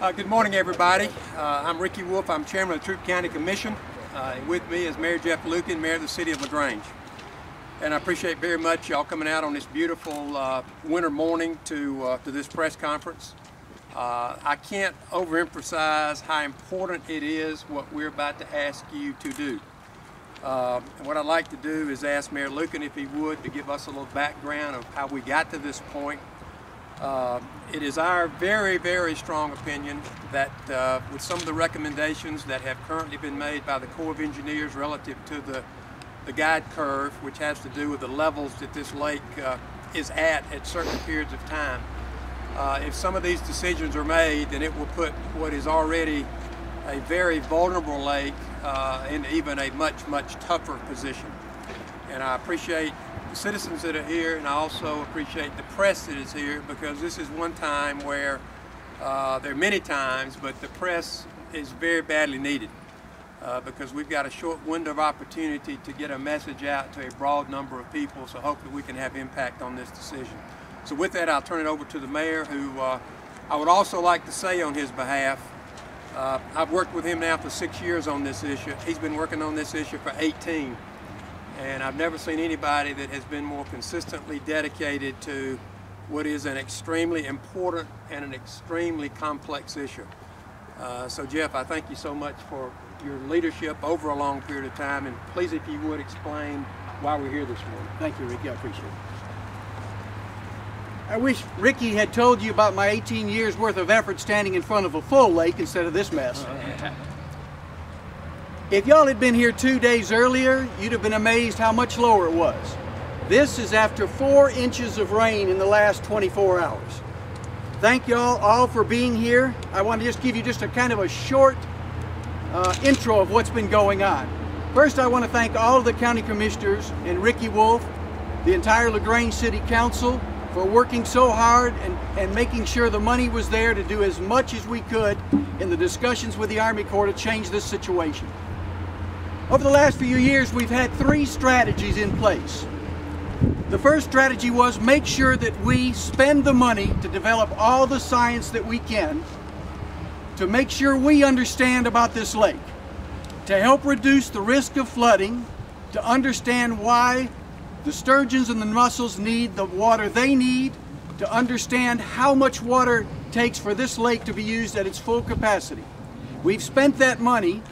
Good morning, everybody. I'm Ricky Wolfe. I'm chairman of the Troup County Commission. With me is Mayor Jeff Lukken, mayor of the city of LaGrange. And I appreciate very much y'all coming out on this beautiful winter morning to this press conference. I can't overemphasize how important it is what we're about to ask you to do. And what I'd like to do is ask Mayor Lukken, if he would, to give us a little background of how we got to this point. It is our very, very strong opinion that with some of the recommendations that have currently been made by the Corps of Engineers relative to the guide curve, which has to do with the levels that this lake is at certain periods of time, if some of these decisions are made, then it will put what is already a very vulnerable lake in even a much, much tougher position. And I appreciate the citizens that are here, and I also appreciate the press that is here, because this is one time where there are many times, but the press is very badly needed because we've got a short window of opportunity to get a message out to a broad number of people, so hopefully we can have impact on this decision. So with that, I'll turn it over to the mayor, who I would also like to say on his behalf, I've worked with him now for 6 years on this issue. He's been working on this issue for 18. And I've never seen anybody that has been more consistently dedicated to what is an extremely important and an extremely complex issue. So Jeff, I thank you so much for your leadership over a long period of time, and please, if you would, explain why we're here this morning. Thank you, Ricky, I appreciate it. I wish Ricky had told you about my 18 years worth of effort standing in front of a full lake instead of this mess. If y'all had been here 2 days earlier, you'd have been amazed how much lower it was. This is after 4 inches of rain in the last 24 hours. Thank y'all all for being here. I want to just give you just a kind of a short intro of what's been going on. First, I want to thank all of the county commissioners and Ricky Wolfe, the entire LaGrange City Council, for working so hard and making sure the money was there to do as much as we could in the discussions with the Army Corps to change this situation. Over the last few years, we've had 3 strategies in place. The first strategy was make sure that we spend the money to develop all the science that we can to make sure we understand about this lake, to help reduce the risk of flooding, to understand why the sturgeons and the mussels need the water they need, to understand how much water it takes for this lake to be used at its full capacity. We've spent that money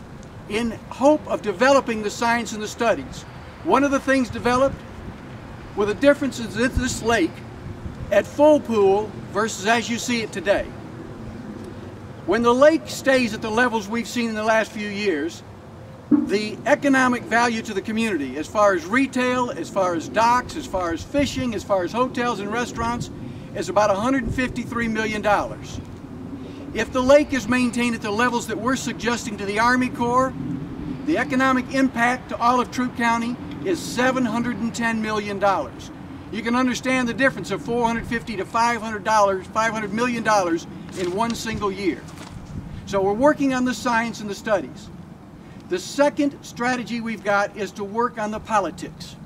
in hope of developing the science and the studies. One of the things developed were the differences in this lake at full pool versus as you see it today. When the lake stays at the levels we've seen in the last few years, the economic value to the community, as far as retail, as far as docks, as far as fishing, as far as hotels and restaurants, is about $153 million. If the lake is maintained at the levels that we're suggesting to the Army Corps, the economic impact to all of Troup County is $710 million. You can understand the difference of $450 to $500 million in one single year. So we're working on the science and the studies. The second strategy we've got is to work on the politics.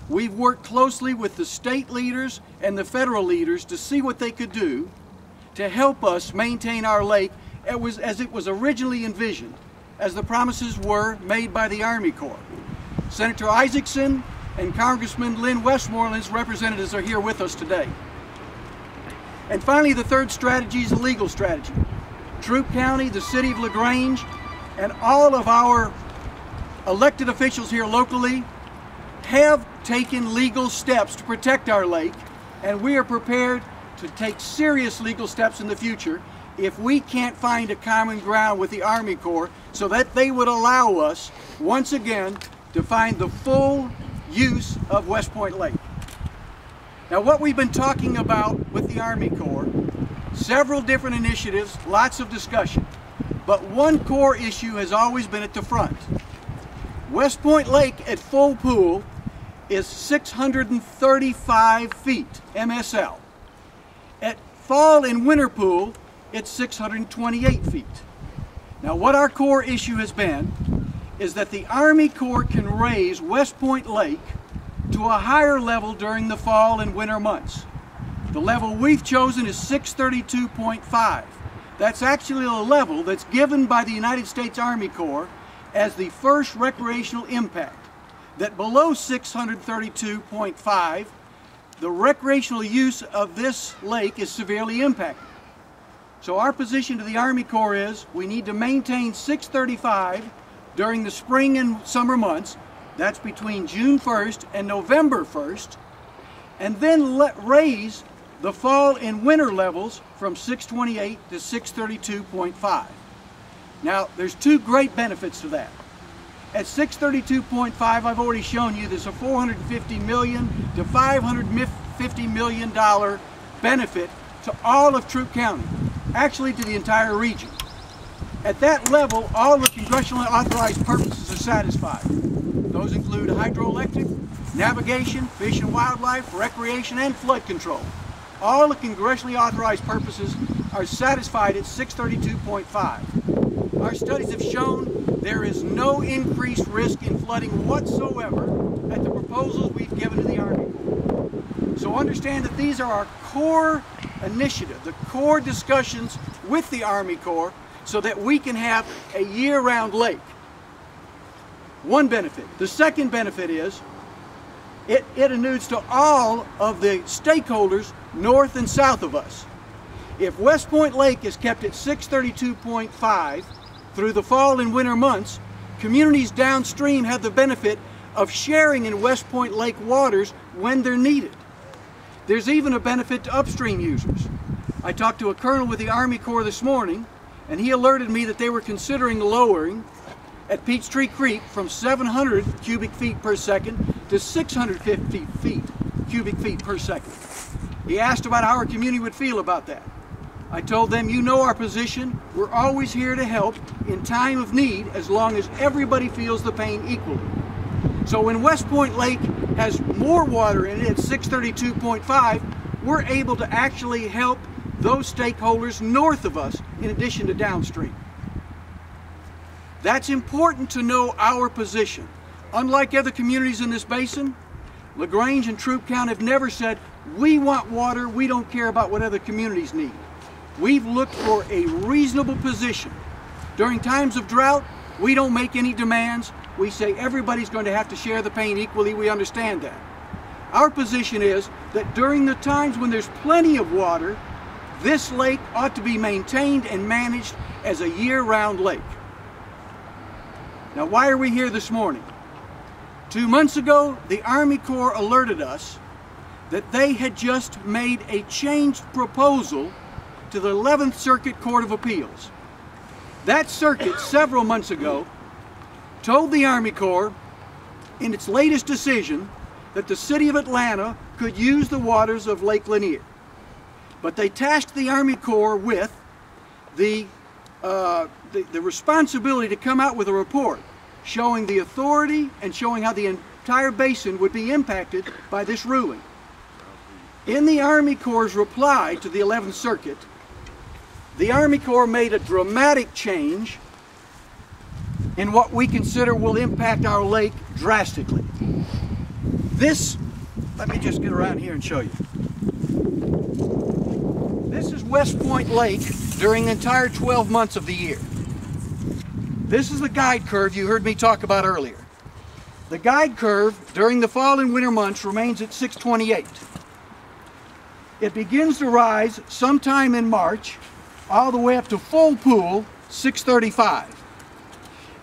We've worked closely with the state leaders and the federal leaders to see what they could do to help us maintain our lake as it was originally envisioned, as the promises were made by the Army Corps. Senator Isaacson and Congressman Lynn Westmoreland's representatives are here with us today. And finally, the third strategy is a legal strategy. Troup County, the city of LaGrange, and all of our elected officials here locally have taken legal steps to protect our lake, and we are prepared to take serious legal steps in the future if we can't find a common ground with the Army Corps so that they would allow us, once again, to find the full use of West Point Lake. Now, what we've been talking about with the Army Corps, several different initiatives, lots of discussion, but one core issue has always been at the front. West Point Lake at full pool is 635 feet MSL. At fall and winter pool, it's 628 feet. Now, what our core issue has been is that the Army Corps can raise West Point Lake to a higher level during the fall and winter months. The level we've chosen is 632.5. That's actually a level that's given by the United States Army Corps as the first recreational impact, that below 632.5, the recreational use of this lake is severely impacted. So our position to the Army Corps is we need to maintain 635 during the spring and summer months. That's between June 1st and November 1st, and then raise the fall and winter levels from 628 to 632.5. Now, there's two great benefits to that. At 632.5, I've already shown you there's a $450 million to $550 million benefit to all of Troup County, actually to the entire region. At that level, all the congressionally authorized purposes are satisfied. Those include hydroelectric, navigation, fish and wildlife, recreation, and flood control. All the congressionally authorized purposes are satisfied at 632.5. Our studies have shown there is no increased risk in flooding whatsoever at the proposals we've given to the Army Corps. So understand that these are our core initiative, the core discussions with the Army Corps, so that we can have a year-round lake. One benefit. The second benefit is it alludes to all of the stakeholders north and south of us. If West Point Lake is kept at 632.5 through the fall and winter months, communities downstream have the benefit of sharing in West Point Lake waters when they're needed. There's even a benefit to upstream users. I talked to a colonel with the Army Corps this morning, and he alerted me that they were considering lowering at Peachtree Creek from 700 cubic feet per second to 650 cubic feet per second. He asked about how our community would feel about that. I told them, you know our position. We're always here to help in time of need as long as everybody feels the pain equally. So when West Point Lake has more water in it at 632.5, we're able to actually help those stakeholders north of us in addition to downstream. That's important to know our position. Unlike other communities in this basin, LaGrange and Troup County have never said, we want water, we don't care about what other communities need. We've looked for a reasonable position. During times of drought, we don't make any demands. We say everybody's going to have to share the pain equally. We understand that. Our position is that during the times when there's plenty of water, this lake ought to be maintained and managed as a year-round lake. Now, why are we here this morning? 2 months ago, the Army Corps alerted us that they had just made a changed proposal to the 11th Circuit Court of Appeals. That circuit, several months ago, told the Army Corps in its latest decision that the city of Atlanta could use the waters of Lake Lanier. But they tasked the Army Corps with the responsibility to come out with a report showing the authority and showing how the entire basin would be impacted by this ruling. In the Army Corps' reply to the 11th Circuit, the Army Corps made a dramatic change in what we consider will impact our lake drastically. This, let me just get around here and show you. This is West Point Lake during the entire 12 months of the year. This is the guide curve you heard me talk about earlier. The guide curve during the fall and winter months remains at 628. It begins to rise sometime in March, all the way up to full pool, 635.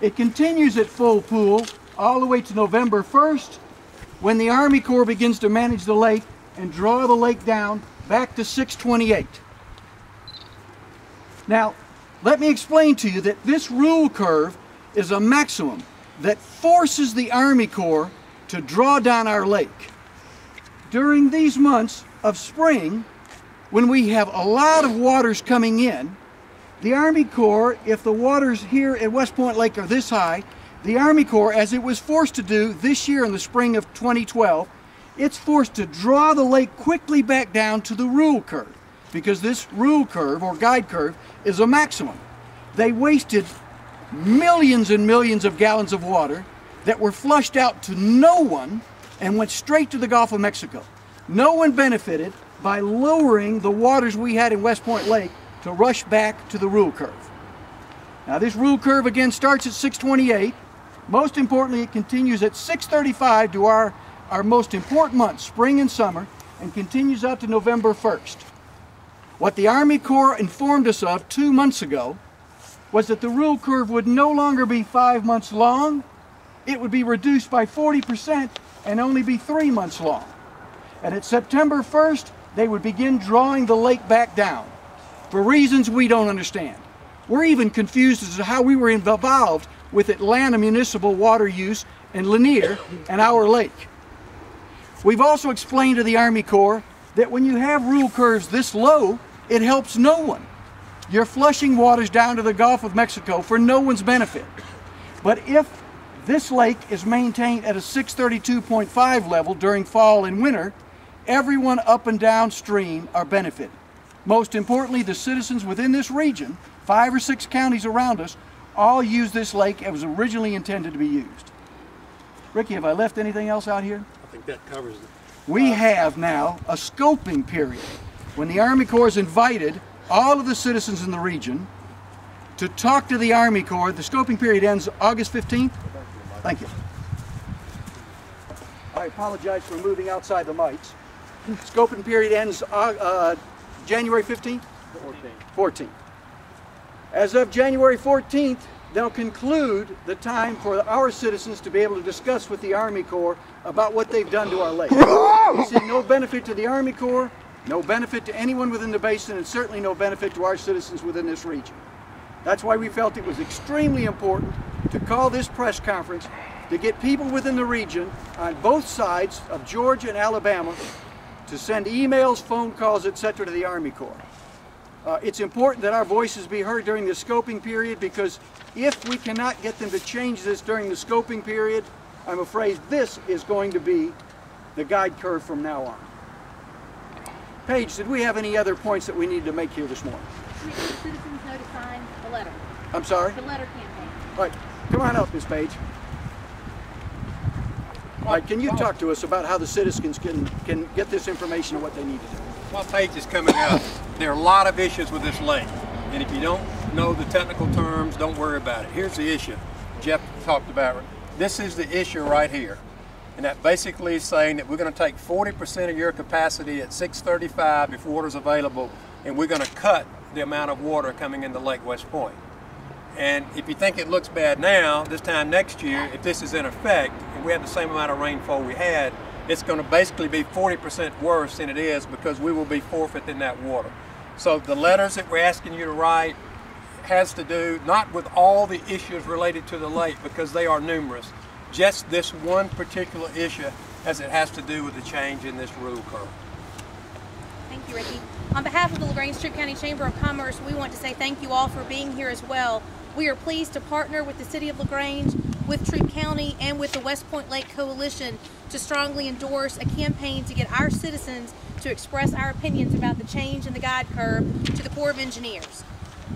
It continues at full pool all the way to November 1st, when the Army Corps begins to manage the lake and draw the lake down back to 628. Now, let me explain to you that this rule curve is a maximum that forces the Army Corps to draw down our lake. During these months of spring, when we have a lot of waters coming in, the Army Corps, if the waters here at West Point Lake are this high, the Army Corps, as it was forced to do this year in the spring of 2012, it's forced to draw the lake quickly back down to the rule curve, because this rule curve or guide curve is a maximum. They wasted millions and millions of gallons of water that were flushed out to no one and went straight to the Gulf of Mexico. No one benefited by lowering the waters we had in West Point Lake to rush back to the rule curve. Now this rule curve again starts at 628. Most importantly, it continues at 635 to our most important months, spring and summer, and continues out to November 1st. What the Army Corps informed us of 2 months ago was that the rule curve would no longer be 5 months long, it would be reduced by 40% and only be 3 months long. And at September 1st, they would begin drawing the lake back down for reasons we don't understand. We're even confused as to how we were involved with Atlanta municipal water use and Lanier and our lake. We've also explained to the Army Corps that when you have rule curves this low, it helps no one. You're flushing waters down to the Gulf of Mexico for no one's benefit. But if this lake is maintained at a 632.5 level during fall and winter, everyone up and downstream are benefited. Most importantly, the citizens within this region, 5 or 6 counties around us, all use this lake as was originally intended to be used. Ricky, have I left anything else out here? I think that covers it. We have now a scoping period when the Army Corps has invited all of the citizens in the region to talk to the Army Corps. The scoping period ends August 15th. Thank you. I apologize for moving outside the mics. Scoping period ends January 15th? 14th. As of January 14th, they'll conclude the time for our citizens to be able to discuss with the Army Corps about what they've done to our lake. We see no benefit to the Army Corps, no benefit to anyone within the basin, and certainly no benefit to our citizens within this region. That's why we felt it was extremely important to call this press conference to get people within the region on both sides of Georgia and Alabama to send emails, phone calls, etc. to the Army Corps. It's important that our voices be heard during the scoping period, because if we cannot get them to change this during the scoping period, I'm afraid this is going to be the guide curve from now on. Paige, did we have any other points that we needed to make here this morning? We let the citizens know to sign the letter. I'm sorry? The letter campaign. All right, come on up, Ms. Paige. All right, can you talk to us about how the citizens can get this information and what they need to do? While Paige is coming up, there are a lot of issues with this lake. And if you don't know the technical terms, don't worry about it. Here's the issue Jeff talked about. This is the issue right here. And that basically is saying that we're going to take 40% of your capacity at 635 if water's available, and we're going to cut the amount of water coming into Lake West Point. And if you think it looks bad now, this time next year, if this is in effect, and we have the same amount of rainfall we had, it's going to basically be 40% worse than it is, because we will be forfeiting that water. So the letters that we're asking you to write has to do not with all the issues related to the lake, because they are numerous, just this one particular issue as it has to do with the change in this rule curve. Thank you, Ricky. On behalf of the LaGrange Troup County Chamber of Commerce, we want to say thank you all for being here as well. We are pleased to partner with the City of LaGrange, with Troup County, and with the West Point Lake Coalition to strongly endorse a campaign to get our citizens to express our opinions about the change in the guide curve to the Corps of Engineers.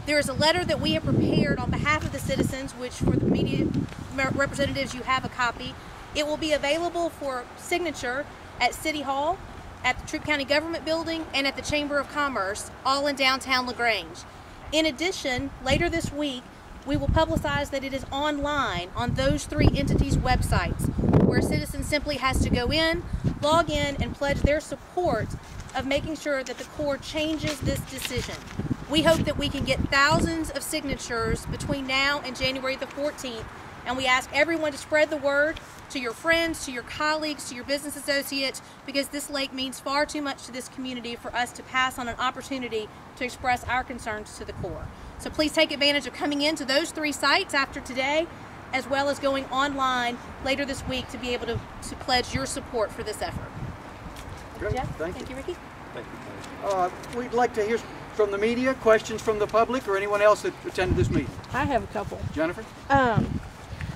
There is a letter that we have prepared on behalf of the citizens, which for the media representatives you have a copy. It will be available for signature at City Hall, at the Troup County Government Building, and at the Chamber of Commerce, all in downtown LaGrange. In addition, later this week, we will publicize that it is online on those 3 entities' websites, where a citizen simply has to go in, log in, and pledge their support of making sure that the Corps changes this decision. We hope that we can get thousands of signatures between now and January the 14th, and we ask everyone to spread the word to your friends, to your colleagues, to your business associates, because this lake means far too much to this community for us to pass on an opportunity to express our concerns to the Corps. So please take advantage of coming into those 3 sites after today, as well as going online later this week to be able to pledge your support for this effort. Great. Jeff, thank you, Ricky. Thank you. We'd like to hear from the media, questions from the public, or anyone else that attended this meeting. I have a couple. Jennifer?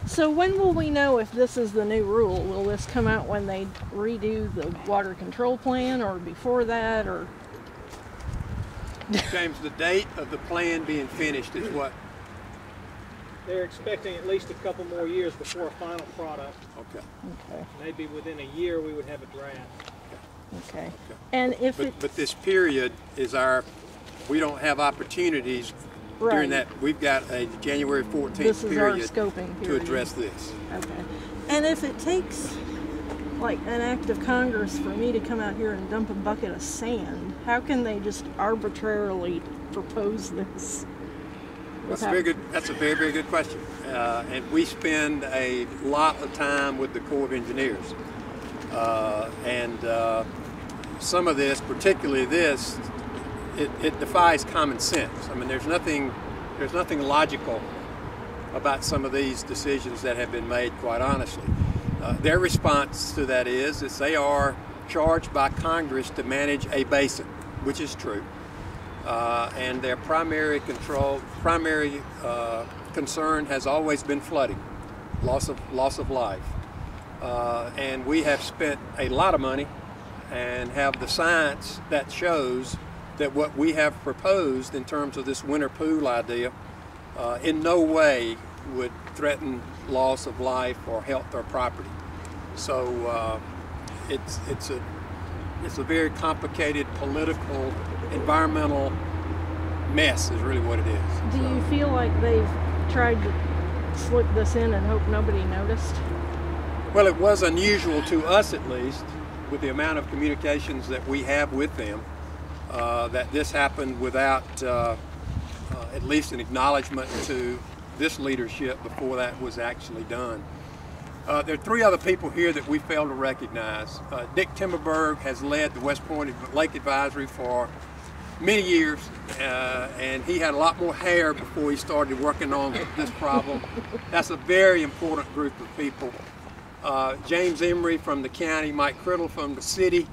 So when will we know if this is the new rule? Will this come out when they redo the water control plan, or before that, or? James, the date of the plan being finished is what? They're expecting at least a couple more years before a final product. Okay. Okay. Maybe within a year we would have a draft. Okay. And if but this period is our we don't have opportunities Right. during that. We've got a January 14th This is our period scoping to period. address this. Okay. And if it takes like an act of Congress for me to come out here and dump a bucket of sand, how can they just arbitrarily propose this? That's a very, very good question. And we spend a lot of time with the Corps of Engineers. Some of this, particularly this, it defies common sense. I mean, there's nothing logical about some of these decisions that have been made, quite honestly. Their response to that is they are charged by Congress to manage a basin, which is true. And their primary concern has always been flooding, loss of life. And we have spent a lot of money and have the science that shows that what we have proposed in terms of this winter pool idea in no way would threaten loss of life or health or property. So it's a very complicated political, environmental mess is really what it is. Do you feel like they've tried to slip this in and hope nobody noticed? Well, it was unusual to us, at least, with the amount of communications that we have with them, that this happened without at least an acknowledgement to this leadership before that was actually done. There are three other people here that we fail to recognize. Dick Timberberg has led the West Point Lake Advisory for many years, and he had a lot more hair before he started working on this problem. That's a very important group of people. James Emery from the county, Mike Criddle from the city,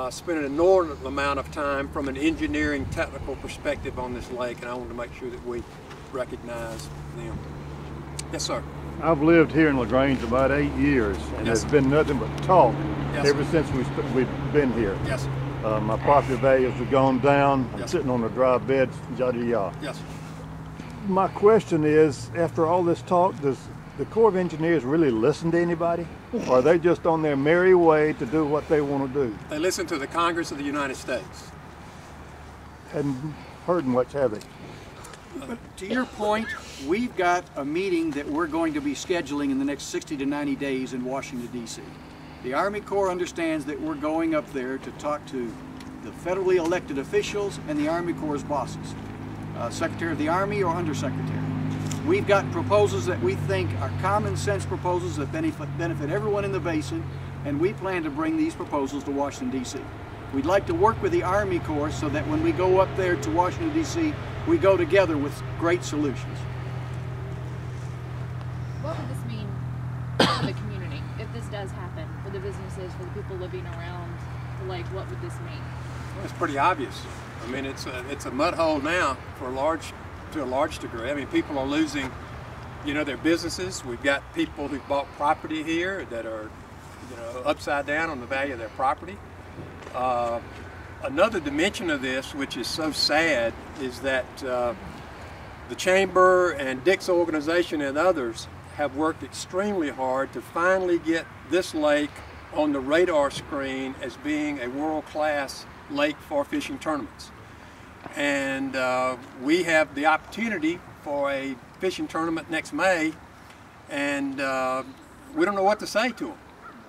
spent an inordinate amount of time from an engineering technical perspective on this lake, and I wanted to make sure that we recognize them. Yes, sir. I've lived here in LaGrange about 8 years, and Yes. there's been nothing but talk Yes. ever since we've been here. Yes. My property values have gone down. I'm Yes. sitting on a dry bed, yada yada. Yes. My question is, after all this talk, does the Corps of Engineers really listen to anybody? Or are they just on their merry way to do what they want to do? They listen to the Congress of the United States. Hadn't heard much, have they? To your point, we've got a meeting that we're going to be scheduling in the next 60 to 90 days in Washington, D.C. The Army Corps understands that we're going up there to talk to the federally elected officials and the Army Corps' bosses, Secretary of the Army or Undersecretary. We've got proposals that we think are common sense proposals that benefit everyone in the basin, and we plan to bring these proposals to Washington, D.C. We'd like to work with the Army Corps so that when we go up there to Washington, D.C., we go together with great solutions. What would this mean for the community if this does happen, for the businesses, for the people living around the lake? What would this mean? Well, it's pretty obvious. I mean, it's a mud hole now to a large degree. I mean, people are losing, their businesses. We've got people who've bought property here that are, upside down on the value of their property. Another dimension of this, which is so sad, is that the Chamber and Dick's organization and others have worked extremely hard to finally get this lake on the radar screen as being a world-class lake for fishing tournaments. And we have the opportunity for a fishing tournament next May, and we don't know what to say to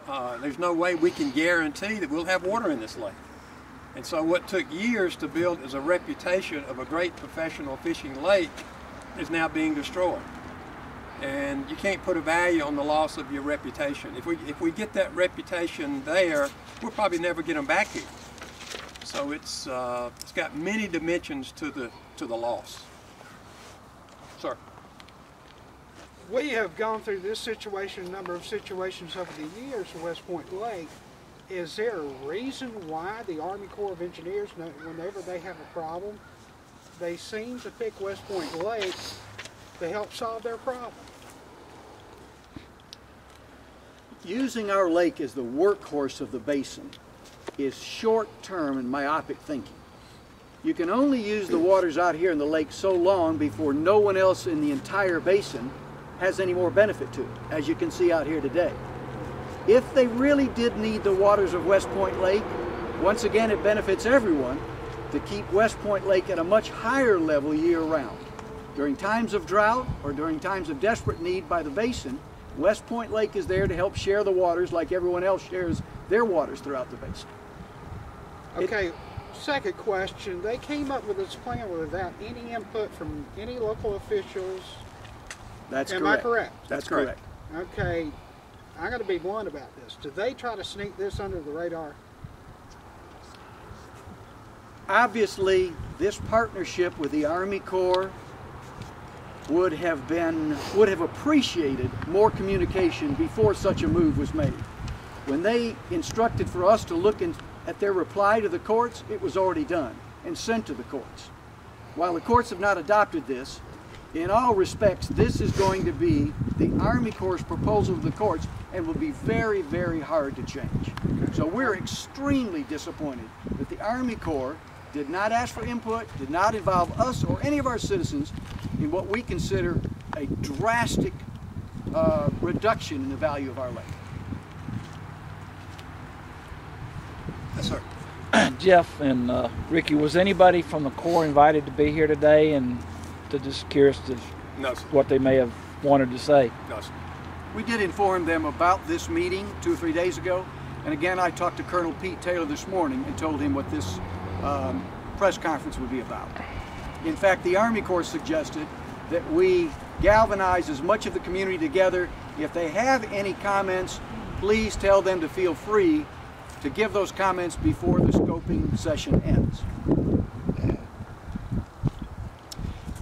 them. There's no way we can guarantee that we'll have water in this lake. And so what took years to build as a reputation of a great professional fishing lake is now being destroyed. And you can't put a value on the loss of your reputation. If we get that reputation there, we'll probably never get them back here. So it's got many dimensions to the loss. Sir. We have gone through this situation, a number of situations over the years in West Point Lake. Is there a reason why the Army Corps of Engineers, whenever they have a problem, they seem to pick West Point Lake to help solve their problem? Using our lake as the workhorse of the basin is short-term and myopic thinking. You can only use the waters out here in the lake so long before no one else in the entire basin has any more benefit to it, as you can see out here today. If they really did need the waters of West Point Lake, once again it benefits everyone, to keep West Point Lake at a much higher level year-round. During times of drought or during times of desperate need by the basin, West Point Lake is there to help share the waters like everyone else shares their waters throughout the basin. Okay, second question. They came up with this plan without any input from any local officials. That's Am correct. I correct? That's correct. Okay, I got to be blunt about this. Did they try to sneak this under the radar? Obviously, this partnership with the Army Corps would have appreciated more communication before such a move was made. When they instructed for us to look at their reply to the courts, it was already done and sent to the courts. While the courts have not adopted this, in all respects, this is going to be the Army Corps' proposal to the courts and will be very, very hard to change. So we're extremely disappointed that the Army Corps did not ask for input, did not involve us or any of our citizens in what we consider a drastic reduction in the value of our lake. Yes, sir. Jeff and Ricky, was anybody from the Corps invited to be here today, and to just curious to No, sir. what they may have wanted to say? No, sir. We did inform them about this meeting 2 or 3 days ago, and again I talked to Colonel Pete Taylor this morning and told him what this press conference would be about. In fact, the Army Corps suggested that we galvanize as much of the community together. If they have any comments, please tell them to feel free to give those comments before the scoping session ends.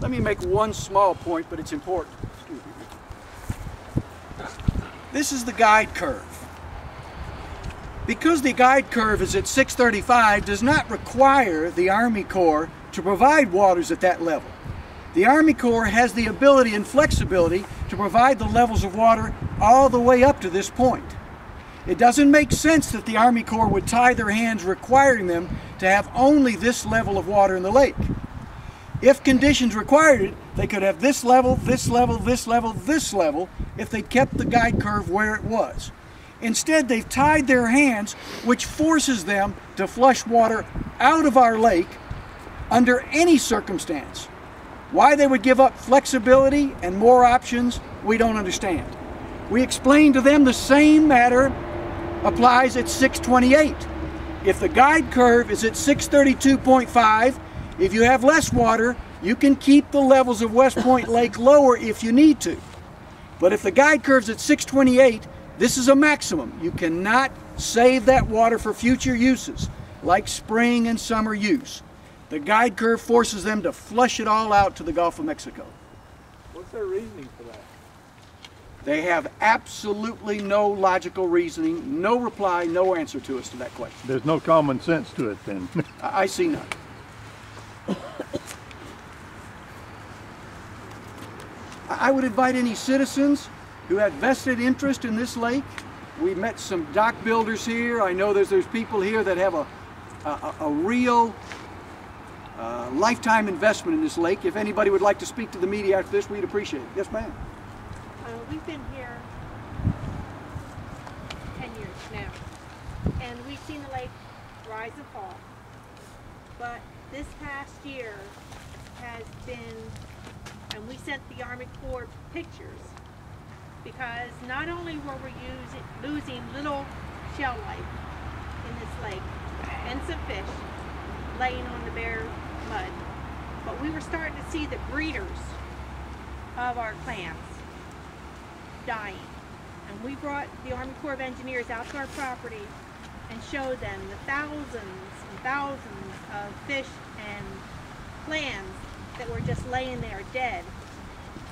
Let me make one small point, but it's important. This is the guide curve. Because the guide curve is at 635 does not require the Army Corps to provide waters at that level. The Army Corps has the ability and flexibility to provide the levels of water all the way up to this point. It doesn't make sense that the Army Corps would tie their hands requiring them to have only this level of water in the lake. If conditions required it, they could have this level, this level, this level, this level if they kept the guide curve where it was. Instead, they've tied their hands, which forces them to flush water out of our lake under any circumstance. Why they would give up flexibility and more options, we don't understand. We explained to them the same matter applies at 628. If the guide curve is at 632.5, if you have less water, you can keep the levels of West Point Lake lower if you need to. But if the guide curve's at 628, this is a maximum. You cannot save that water for future uses, like spring and summer use. The guide curve forces them to flush it all out to the Gulf of Mexico. What's their reasoning for that? They have absolutely no logical reasoning, no reply, no answer to us to that question. There's no common sense to it then. I see none. I would invite any citizens who had vested interest in this lake. We met some dock builders here. I know there's people here that have a real lifetime investment in this lake. If anybody would like to speak to the media after this, we'd appreciate it. Yes, ma'am. We've been here 10 years now, and we've seen the lake rise and fall. But this past year has been, and we sent the Army Corps pictures, because not only were we losing little shell life in this lake and some fish laying on the bare mud, but we were starting to see the breeders of our clams dying. And we brought the Army Corps of Engineers out to our property and showed them the thousands and thousands of fish and clams that were just laying there dead.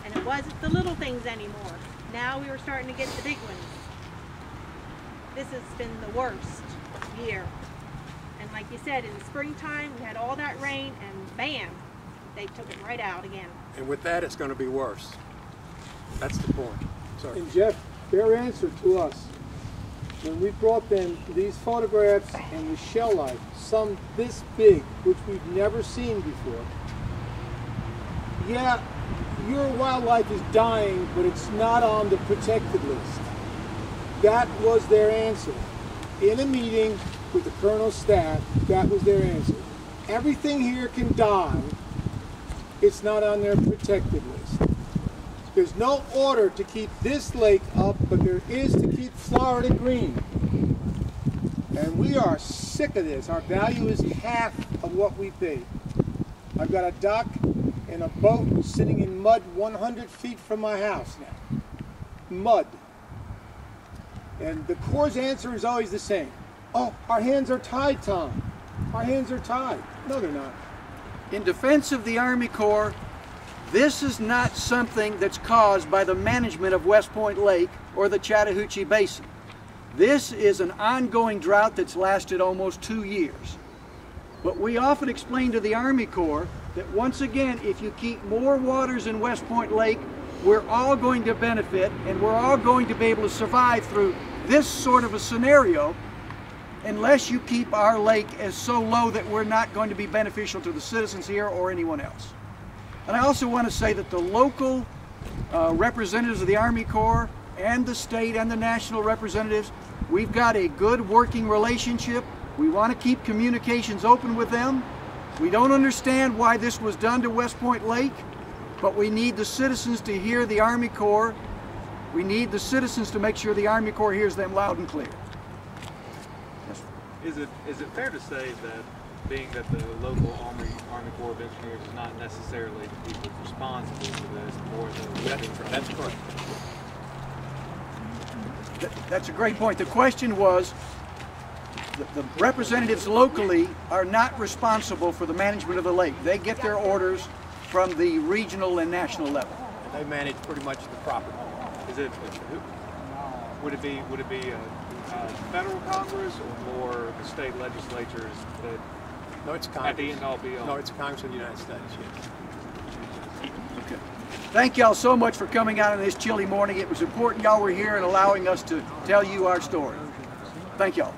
And it wasn't the little things anymore. Now we were starting to get the big ones. This has been the worst year. And like you said, in the springtime, we had all that rain, and bam, they took it right out again. And with that, it's going to be worse. That's the point. Sorry. And Jeff, their answer to us, when we brought them these photographs and the shell life, some this big, which we've never seen before, yeah, your wildlife is dying, but it's not on the protected list. That was their answer. In a meeting with the colonel's staff, that was their answer. everything here can die, it's not on their protected list. There's no order to keep this lake up, but there is to keep Florida green. And we are sick of this. Our value is half of what we pay. I've got a dock and a boat sitting in mud 100 feet from my house now. Mud. And the Corps' answer is always the same. Oh, our hands are tied, Tom. Our hands are tied. No, they're not. In defense of the Army Corps, this is not something that's caused by the management of West Point Lake or the Chattahoochee Basin. This is an ongoing drought that's lasted almost 2 years. But we often explain to the Army Corps that once again, if you keep more waters in West Point Lake, we're all going to benefit and we're all going to be able to survive through this sort of a scenario unless you keep our lake as so low that we're not going to be beneficial to the citizens here or anyone else. And I also want to say that the local representatives of the Army Corps and the state and the national representatives, we've got a good working relationship. We want to keep communications open with them. We don't understand why this was done to West Point Lake, but we need the citizens to hear the Army Corps. We need the citizens to make sure the Army Corps hears them loud and clear. Is it fair to say that being that the local Army Corps of Engineers is not necessarily the people responsible for this, more the That's correct. That's a great point. The question was, the representatives locally are not responsible for the management of the lake. They get their orders from the regional and national level. And they manage pretty much the property. Would it be federal Congress or more the state legislatures that? No, it's Congress. At the end all be all. No, it's Congress of the United States. Yes. Okay. Thank y'all so much for coming out on this chilly morning. It was important y'all were here and allowing us to tell you our story. Thank y'all.